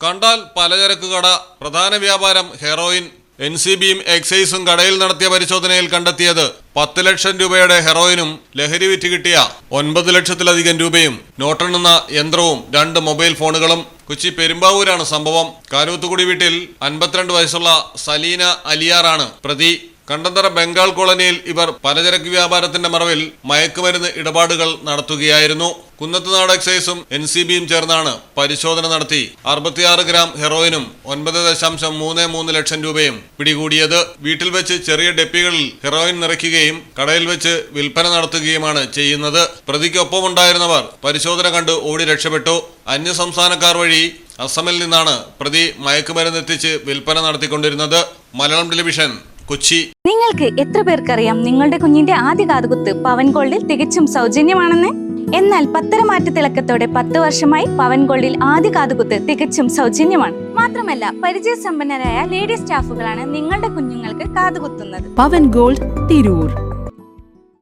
കണ്ടാൽ പലചരക്ക് കട. പ്രധാന വ്യാപാരം ഹെറോയിൻ. NCBയും എക്സൈസും കടയിൽ നടത്തിയ പരിശോധനയിൽ കണ്ടെത്തിയത് 10 ലക്ഷം രൂപയുടെ ഹെറോയിനും ലഹരി വിറ്റ് കിട്ടിയ 9 ലക്ഷത്തിലധികം രൂപയും നോട്ടെണ്ണുന്ന യന്ത്രവും 2 മൊബൈൽ ഫോണുകളും. കൊച്ചി പെരുമ്പാവൂരാണ് സംഭവം. കാരൂത്തുകുടി വീട്ടിൽ 52 വയസ്സുള്ള സലീന അലിയാറാണ് പ്രതി. കണ്ടന്തറ ബംഗാൾ കോളനിയിൽ ഇവർ പലചരക്ക് വ്യാപാരത്തിന്റെ മറവിൽ മയക്കുമരുന്ന് ഇടപാടുകൾ നടത്തുകയായിരുന്നു. കുന്നത്തുനാട് എക്സൈസും NCBയും ചേർന്നാണ് പരിശോധന നടത്തി 66 ഗ്രാം ഹെറോയിനും 9.33 ലക്ഷം രൂപയും പിടികൂടിയത്. വീട്ടിൽ വെച്ച് ചെറിയ ഡെപ്പികളിൽ ഹെറോയിൻ നിറയ്ക്കുകയും കടയിൽ വെച്ച് വിൽപ്പന നടത്തുകയുമാണ് ചെയ്യുന്നത്. പ്രതിക്കൊപ്പമുണ്ടായിരുന്നവർ പരിശോധന കണ്ട് ഓടി രക്ഷപ്പെട്ടു. അന്യസംസ്ഥാനക്കാർ വഴി അസമിൽ നിന്നാണ് പ്രതി മയക്കുമരുന്ന് എത്തിച്ച് വിൽപ്പന നടത്തിക്കൊണ്ടിരുന്നത്. മലയാളം ടെലിവിഷൻ, കൊച്ചി. നിങ്ങൾക്ക് എത്ര പേർക്കറിയാം നിങ്ങളുടെ കുഞ്ഞിന്റെ ആദ്യ കാതുകുത്ത് പവൻ ഗോൾഡിൽ തികച്ചും സൗജന്യമാണെന്ന്? എന്നാൽ പത്തരമാറ്റ തിളക്കത്തോടെ 10 വർഷമായി പവൻ ഗോൾഡിൽ ആദ്യ കാതുകുത്ത് തികച്ചും സൗജന്യമാണ്. മാത്രമല്ല, പരിചയസമ്പന്നരായ ലേഡി സ്റ്റാഫുകളാണ് നിങ്ങളുടെ കുഞ്ഞുങ്ങൾക്ക് കാതുകുത്തുന്നത്. പവൻ ഗോൾഡ്, തിരൂർ.